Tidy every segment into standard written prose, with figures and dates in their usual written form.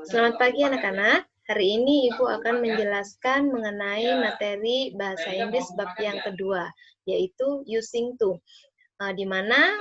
Selamat pagi anak-anak. Hari ini Ibu akan menjelaskan mengenai materi bahasa Inggris bab yang kedua, yaitu using to. Di mana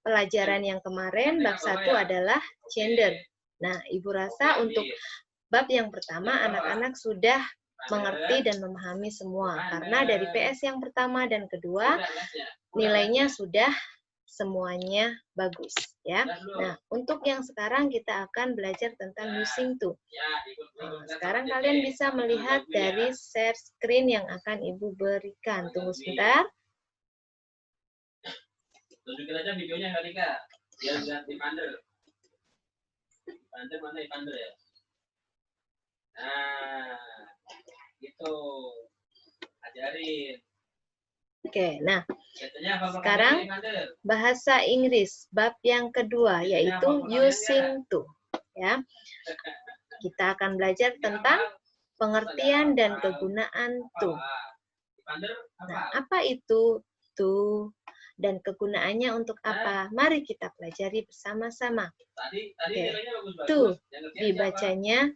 pelajaran yang kemarin bab 1 adalah gender. Nah, Ibu rasa untuk bab yang pertama anak-anak sudah mengerti dan memahami semua, karena dari PS yang pertama dan kedua nilainya sudah semuanya bagus ya. Nah, untuk yang sekarang kita akan belajar tentang using to. Nah, sekarang kalian bisa melihat dari share screen yang akan Ibu berikan. Tunggu sebentar. Tunjukin aja videonya Kak Rika, biar lihat di Pander. Pander mana Pander ya? Nah, gitu. Ajarin. Oke, nah sekarang bahasa Inggris bab yang kedua yaitu using to ya. Kita akan belajar tentang pengertian dan kegunaan to. Nah, apa itu to dan kegunaannya untuk apa? Mari kita pelajari bersama-sama. Oke, to dibacanya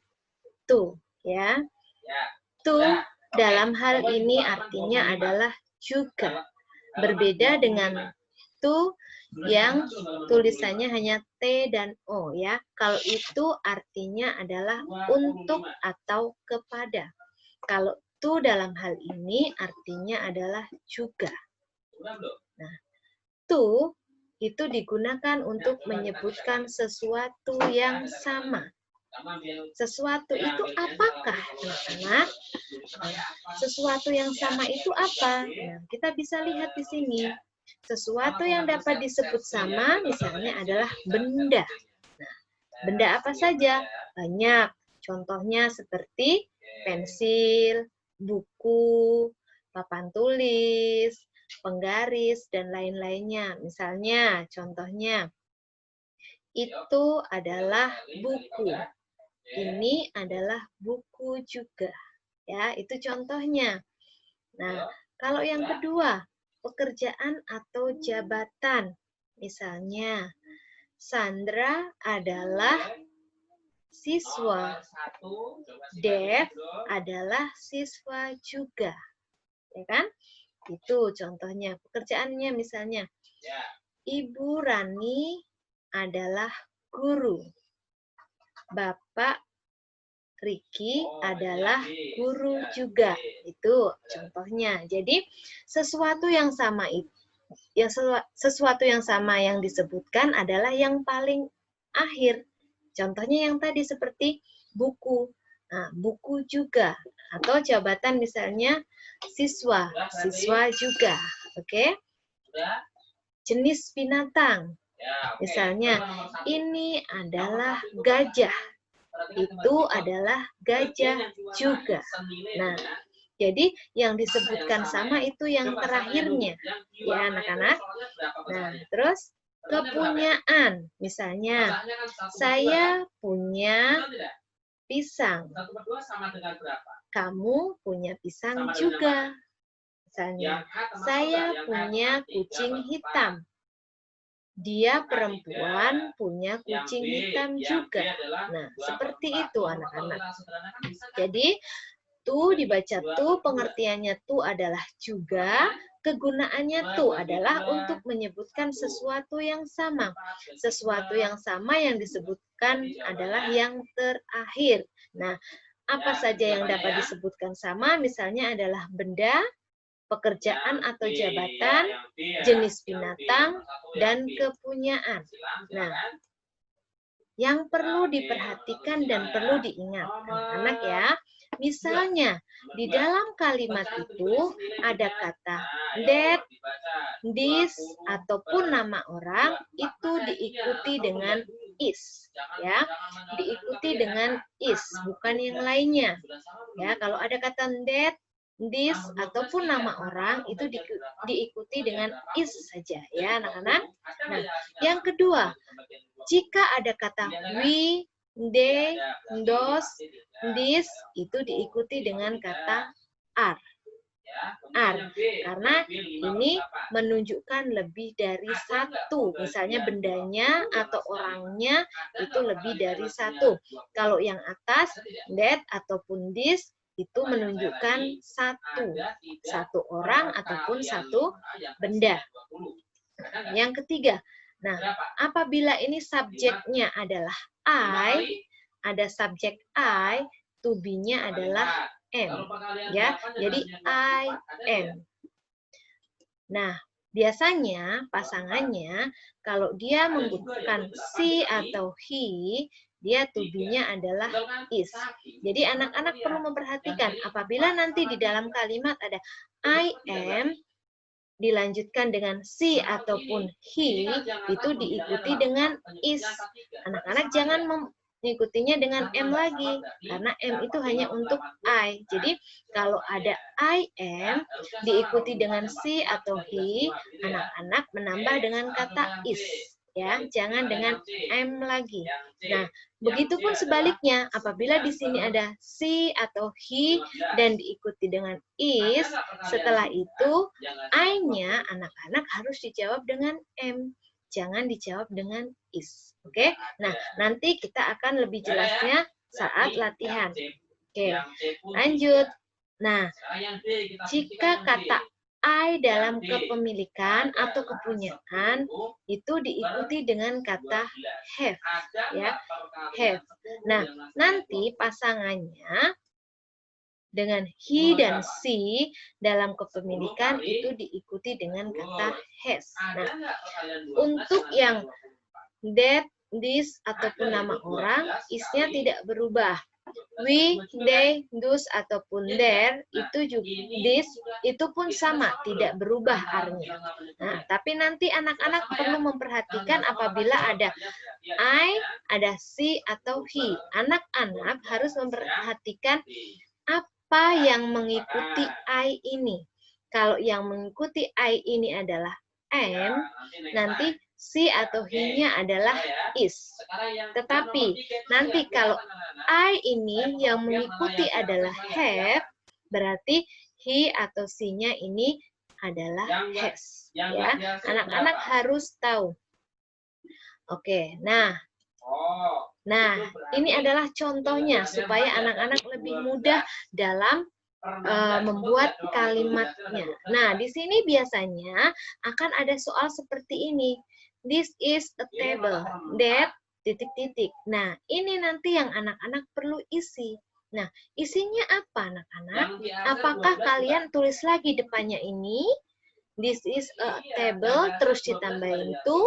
to ya. To dalam hal ini artinya adalah juga. Berbeda dengan to yang tulisannya hanya T dan O ya. Kalau itu artinya adalah untuk atau kepada. Kalau to dalam hal ini artinya adalah juga. Nah, to itu digunakan untuk menyebutkan sesuatu yang sama. Sesuatu itu apakah, anak-anak? Sesuatu yang sama itu apa? Nah, kita bisa lihat di sini. Sesuatu yang dapat disebut sama misalnya adalah benda. Nah, benda apa saja? Banyak. Contohnya seperti pensil, buku, papan tulis, penggaris, dan lain-lainnya. Misalnya, contohnya, itu adalah buku. Ini adalah buku juga. Ya, itu contohnya. Nah, kalau yang kedua, pekerjaan atau jabatan. Misalnya, Sandra adalah siswa. Dev adalah siswa juga. Ya kan? Itu contohnya. Pekerjaannya misalnya, Ibu Rani adalah guru. Bapak Riki adalah guru juga. Itu contohnya. Jadi sesuatu yang sama itu, ya sesuatu yang sama yang disebutkan adalah yang paling akhir. Contohnya yang tadi seperti buku. Nah, buku juga. Atau jabatan misalnya siswa, siswa juga. Oke? Jenis binatang. Misalnya, ini adalah gajah. Itu adalah gajah juga. Nah, jadi yang disebutkan sama itu yang terakhirnya. Ya, anak-anak. Nah, terus kepunyaan. Misalnya, saya punya pisang. Kamu punya pisang juga. Misalnya, saya punya kucing hitam. Dia perempuan punya kucing hitam juga. Nah, seperti itu anak-anak. Jadi, to dibaca to, pengertiannya to adalah juga, kegunaannya to adalah untuk menyebutkan sesuatu yang sama. Sesuatu yang sama yang disebutkan adalah yang terakhir. Nah, apa saja yang dapat disebutkan sama, misalnya adalah benda, pekerjaan atau jabatan, jenis binatang, dan kepunyaan. Nah, yang perlu diperhatikan dan perlu diingat, anak-anak ya. Misalnya, di dalam kalimat itu ada kata that, this, ataupun nama orang, itu diikuti dengan is. Ya, diikuti dengan is, bukan yang lainnya. Ya, kalau ada kata that, this ataupun nama orang itu diikuti dengan is saja ya anak-anak. Nah, yang kedua, jika ada kata we, they, those, this itu diikuti dengan kata are. are. Karena ini menunjukkan lebih dari satu. Misalnya bendanya atau orangnya itu lebih dari satu. Kalau yang atas, that ataupun this, itu menunjukkan satu orang ataupun satu benda. Yang ketiga, nah apabila ini subjeknya adalah I, ada subjek I, to be-nya adalah am, ya. Jadi I am. Nah, biasanya pasangannya kalau dia membutuhkan she atau he, dia to be-nya adalah is. Jadi anak-anak perlu memperhatikan apabila nanti di dalam kalimat ada I am dilanjutkan dengan she ataupun he, itu diikuti dengan is. Anak-anak jangan mengikutinya dengan am lagi, karena am itu hanya untuk I. Jadi kalau ada I am diikuti dengan she atau he, anak-anak menambah dengan kata is. Ya, jangan dengan am lagi. Nah, begitupun sebaliknya, apabila di sini ada she atau he dan diikuti dengan is, setelah itu I-nya anak-anak harus dijawab dengan am, jangan dijawab dengan is. Oke? Nah, nanti kita akan lebih jelasnya saat latihan. Oke, lanjut. Nah, jika kata I dalam kepemilikan atau kepunyaan itu diikuti dengan kata have, ya, have. Nah, nanti pasangannya dengan he dan she dalam kepemilikan itu diikuti dengan kata has. Nah, untuk yang that, this ataupun nama orang, is-nya tidak berubah. We, they, those ataupun their itu juga this itu pun sama, tidak berubah artinya. Nah, tapi nanti anak-anak perlu memperhatikan apabila ada I, ada she atau he. Anak-anak harus memperhatikan apa yang mengikuti I ini. Kalau yang mengikuti I ini adalah am, nanti she atau he-nya adalah is. Tetapi nanti kalau I ini yang mengikuti adalah have, berarti he atau she-nya ini adalah has. Ya, anak-anak harus tahu. Oke, nah ini adalah contohnya supaya anak-anak lebih mudah dalam membuat kalimatnya. Nah, di sini biasanya akan ada soal seperti ini. This is a table that ... Nah, ini nanti yang anak-anak perlu isi. Nah, isinya apa anak-anak? Apakah kalian tulis lagi depannya ini? This is a table, terus ditambahin to,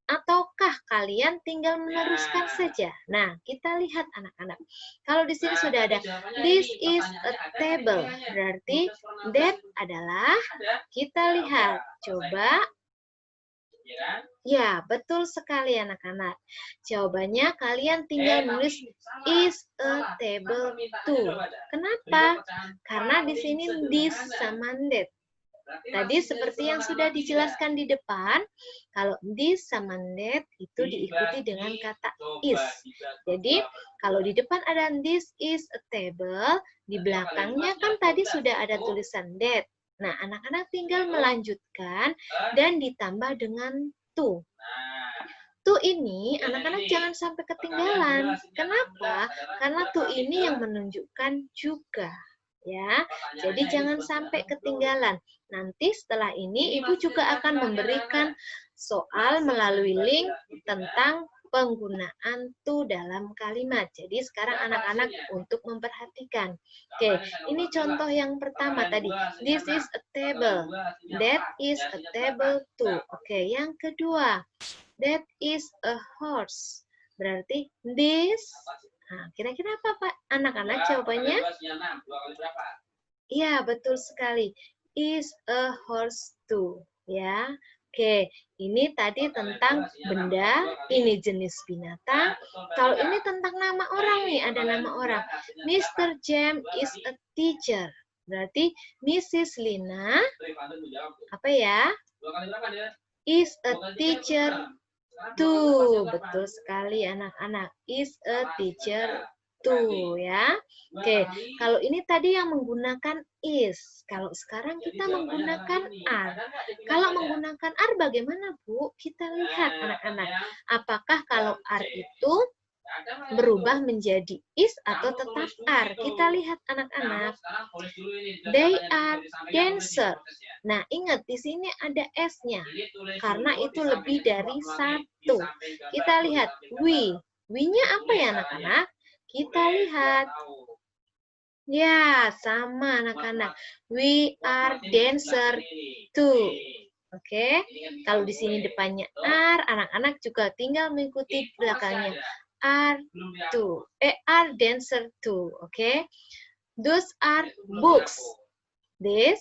ataukah kalian tinggal meneruskan saja? Nah, kita lihat anak-anak. Kalau di sini sudah ada this is a table, berarti that adalah, kita lihat. Coba. Ya, betul sekali anak-anak. Jawabannya kalian tinggal menulis is a table too. Kenapa? Karena di sini this sama that. Tadi seperti yang sudah dijelaskan di depan, kalau this sama that itu diikuti dengan kata is. Jadi, kalau di depan ada this is a table, di belakangnya kan tadi sudah ada tulisan that. Nah, anak-anak tinggal melanjutkan dan ditambah dengan to. To ini anak-anak jangan sampai ketinggalan. Kenapa? Karena to ini yang menunjukkan juga. Ya, jadi jangan sampai ketinggalan. Nanti setelah ini Ibu juga akan memberikan soal melalui link tentang penggunaan to dalam kalimat. Jadi sekarang anak-anak untuk memperhatikan. Oke, ini contoh yang pertama tadi. This is a table. That is a table too. Oke, yang kedua. That is a horse. Berarti this. Nah, kira-kira apa Pak? Anak-anak jawabannya? Iya, betul sekali. Is a horse too. Ya. Oke, ini tadi tentang benda, ini jenis binatang. Kalau ini tentang nama orang nih, ada nama orang. Mr. James is a teacher. Berarti Mrs. Lina, apa ya? Is a teacher too. Betul sekali anak-anak. Is a teacher to ya. Oke, kalau ini tadi yang menggunakan is. Kalau sekarang kita menggunakan are. Kalau menggunakan are bagaimana, Bu? Kita lihat anak-anak. Apakah kalau are itu berubah menjadi is atau tetap are? Kita lihat anak-anak. They are dancer. Nah, ingat di sini ada s-nya. Karena itu lebih dari satu. Kita lihat we. We-nya apa ya anak-anak? Kita lihat. Ya, sama anak-anak. We are dancer too. Oke. Kalau di sini depannya are, anak-anak juga tinggal mengikuti belakangnya. Are too. Are dancer too. Oke. Those are books. This.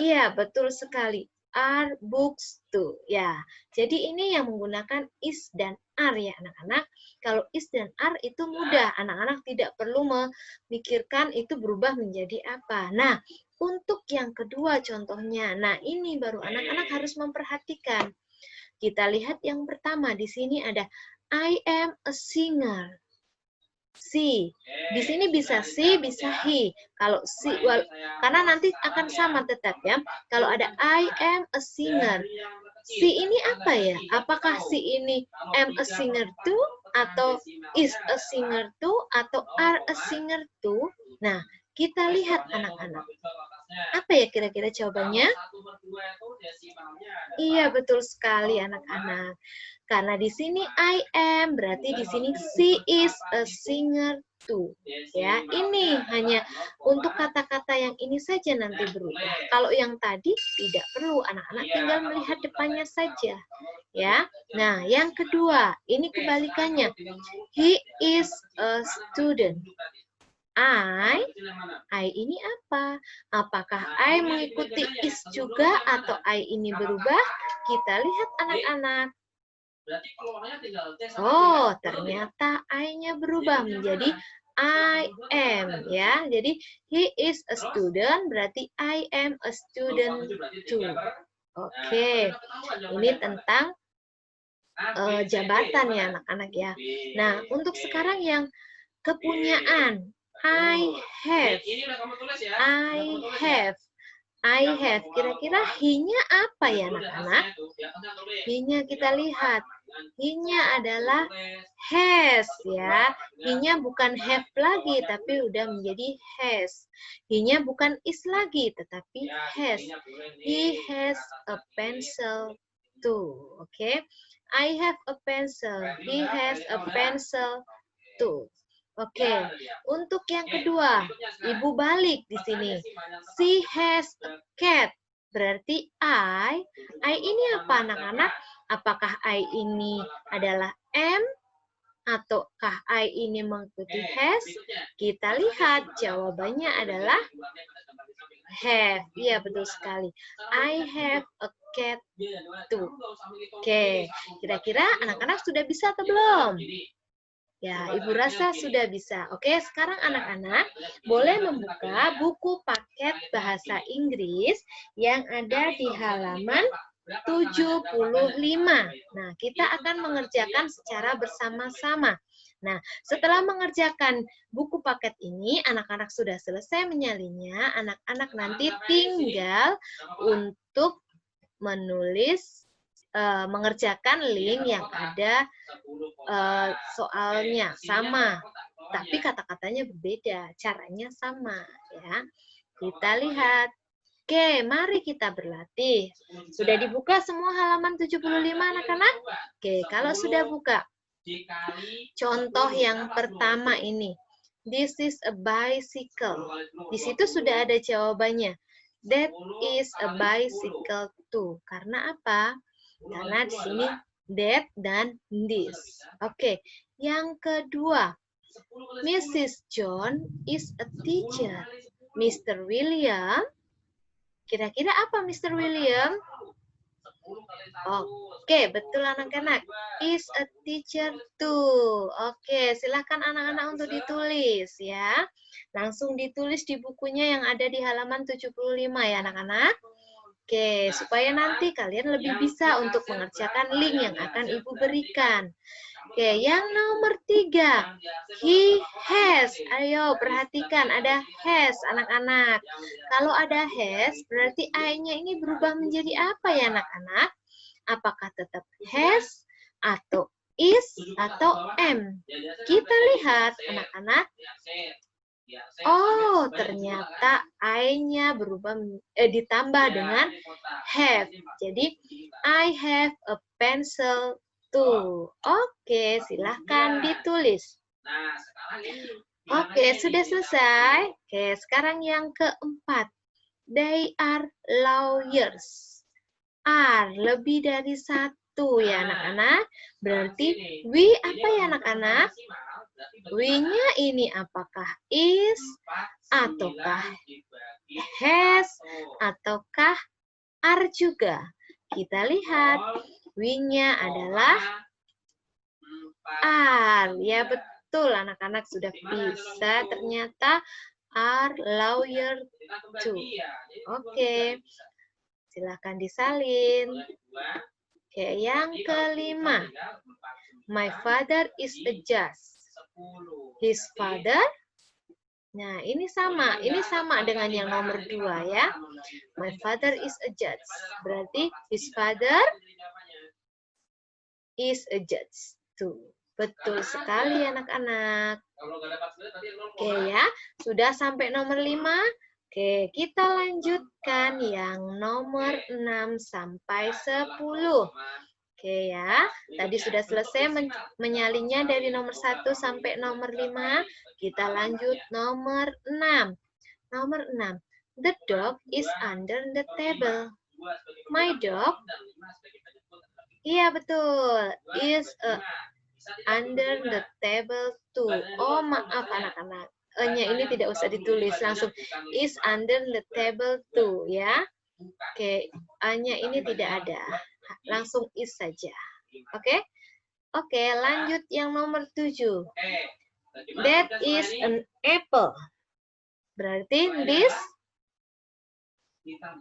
Iya, betul sekali. Are books too. Ya, jadi ini yang menggunakan is dan are ya anak-anak. Kalau is dan are itu mudah. Anak-anak tidak perlu memikirkan itu berubah menjadi apa. Nah, untuk yang kedua contohnya. Nah, ini baru anak-anak harus memperhatikan. Kita lihat yang pertama. Di sini ada I am a singer. Si. Di sini bisa si, bisa he. Kalau si, karena nanti akan sama tetap ya. Kalau ada I am a singer. Si ini apa ya? Apakah si ini am a singer too? Atau is a singer too? Atau are a singer too? Nah, kita lihat anak-anak. Apa ya kira-kira jawabannya? Iya, betul sekali anak-anak. Karena di sini I am, berarti di sini she is a singer too. Ya, ini hanya untuk kata-kata yang ini saja nanti berubah. Kalau yang tadi tidak perlu, anak-anak tinggal melihat depannya saja. Ya. Nah, yang kedua, ini kebalikannya. He is a student. I ini apa? Apakah I mengikuti is juga atau I ini berubah? Kita lihat anak-anak. Oh, ternyata I-nya berubah menjadi I am ya. Jadi he is a student berarti I am a student too. Oke. Ini tentang jabatan ya anak-anak ya. Nah, untuk sekarang yang kepunyaan I have. Kira-kira he-nya apa ya anak-anak? He-nya kita lihat. He-nya adalah has ya. He-nya bukan have lagi tapi udah menjadi has. He-nya bukan is lagi tetapi has. He has a pencil too. Oke. I have a pencil. He has a pencil too. Oke, untuk yang kedua, ibu balik di sini. She has a cat. Berarti I ini apa anak-anak? Apakah I ini adalah am? Ataukah I ini mengikuti has? Kita lihat jawabannya adalah have. Iya, betul sekali. I have a cat too. Oke, kira-kira anak-anak sudah bisa atau belum? Ya, Ibu rasa sudah bisa. Oke, sekarang anak-anak boleh membuka buku paket bahasa Inggris yang ada di halaman 75. Nah, kita akan mengerjakan secara bersama-sama. Nah, setelah mengerjakan buku paket ini, anak-anak sudah selesai menyalinnya, anak-anak nanti tinggal untuk menulis mengerjakan link yang ada soalnya sama, tapi kata-katanya berbeda, caranya sama ya. Kita lihat. Oke, mari kita berlatih. Sudah dibuka semua halaman 75 anak-anak? Oke, kalau sudah buka. Contoh yang pertama ini. This is a bicycle. Di situ sudah ada jawabannya. That is a bicycle too. Karena apa? Karena di sini that dan this. Oke, yang kedua. Mrs. John is a teacher. Mr. William. Kira-kira apa Mr. William? Oke, betul anak-anak. Is a teacher too. Oke, silakan anak-anak untuk ditulis ya. Langsung ditulis di bukunya yang ada di halaman 75 ya anak-anak. Oke, supaya nanti kalian lebih bisa untuk mengerjakan link yang akan Ibu berikan. Oke, yang nomor 3. ketiga, he has. Ayo perhatikan ada has anak-anak. Kalau ada has berarti I-nya ini berubah menjadi apa ya anak-anak? Apakah tetap has atau is atau am? Kita lihat anak-anak. Oh, ternyata I-nya berubah ditambah dengan have. Jadi, I have a pencil too. Oke, silahkan ditulis. Oke, sudah selesai. Oke, sekarang yang keempat. They are lawyers. Are, lebih dari satu ya anak-anak. Berarti, we apa ya anak-anak? We-nya ini apakah is, ataukah has, ataukah are juga? Kita lihat, we-nya adalah are. Ya betul, anak-anak sudah bisa ternyata are lawyer too. Oke, silahkan disalin. Oke, yang kelima. My father is a judge. His father. Nah, ini sama dengan yang nomor 2 ya. My father is a judge. Berarti his father is a judge too. Betul sekali anak-anak. Oke ya, sudah sampai nomor 5. Oke, kita lanjutkan yang nomor 6 sampai 10. Oke ya, tadi sudah selesai menyalinnya dari nomor 1 sampai nomor 5. Kita lanjut nomor 6. Nomor 6. The dog is under the table. My dog. Iya betul. Is under the table too. Oh maaf anak-anak. E-nya ini tidak usah ditulis, langsung is under the table too ya. Oke, A-nya ini tidak ada. Langsung is saja. Oke? Oke, lanjut yang nomor 7. That is an apple. Berarti this?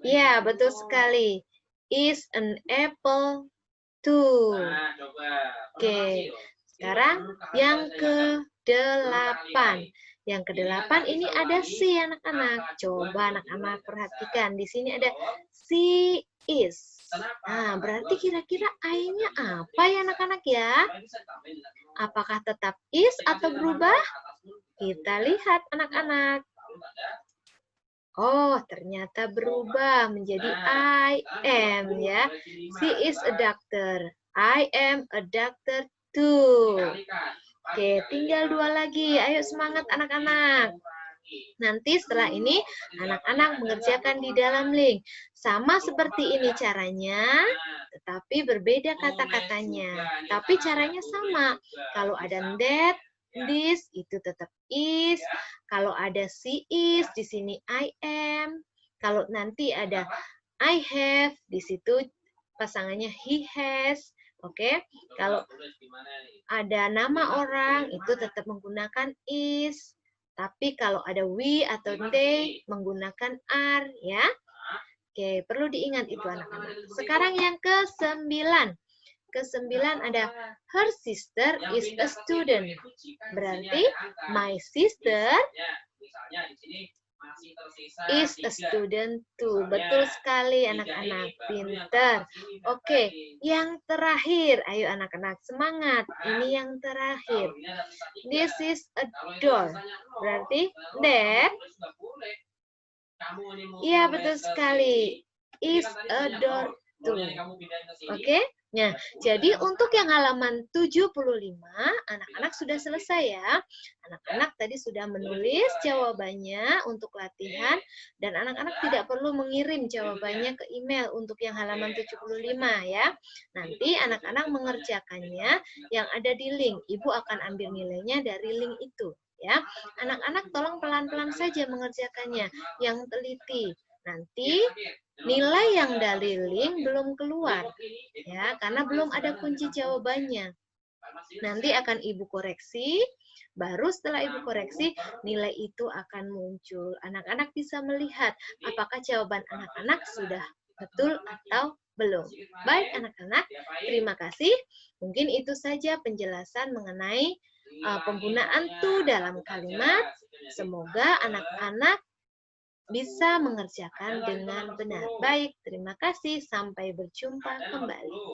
Ya, betul sekali. Is an apple too. Oke, sekarang yang ke-8. Yang ke-8 ini ada si anak-anak. Coba anak-anak perhatikan. Di sini ada si is. Nah, berarti kira-kira I-nya apa ya anak-anak ya? Apakah tetap is atau berubah? Kita lihat anak-anak. Oh, ternyata berubah menjadi I am ya. She is a doctor. I am a doctor too. Oke, tinggal 2 lagi. Ayo semangat anak-anak. Nanti setelah ini anak-anak mengerjakan di dalam link. Sama seperti ini caranya, tetapi berbeda kata-katanya. Tapi caranya sama. Kalau ada that, this, itu tetap is. Kalau ada she is, di sini I am. Kalau nanti ada I have, di situ pasangannya he has. Oke, kalau ada nama orang, itu tetap menggunakan is. Tapi kalau ada we atau they, menggunakan are, ya. Oke, perlu diingat itu anak-anak. Sekarang yang ke-9. Ke-9 ada her sister is a student. Berarti my sister is a student too. Betul sekali anak-anak, pinter. Oke, yang terakhir. Ayo anak-anak, semangat. Ini yang terakhir. This is a door. Berarti that. Iya, betul sekali. Is a door too. Oke? Nah, jadi untuk yang halaman 75, anak-anak sudah selesai ya. Anak-anak tadi sudah menulis jawabannya untuk latihan, dan anak-anak tidak perlu mengirim jawabannya ke email untuk yang halaman 75 ya. Nanti anak-anak mengerjakannya yang ada di link. Ibu akan ambil nilainya dari link itu ya. Anak-anak tolong pelan-pelan saja mengerjakannya, yang teliti. Nanti nilai yang dari link belum keluar ya, karena belum ada kunci jawabannya. Nanti akan Ibu koreksi, baru setelah Ibu koreksi nilai itu akan muncul. Anak-anak bisa melihat apakah jawaban anak-anak sudah betul atau belum. Baik anak-anak, terima kasih. Mungkin itu saja penjelasan mengenai penggunaan to dalam kalimat. Semoga anak-anak bisa mengerjakan dengan benar. Baik, terima kasih. Sampai berjumpa kembali.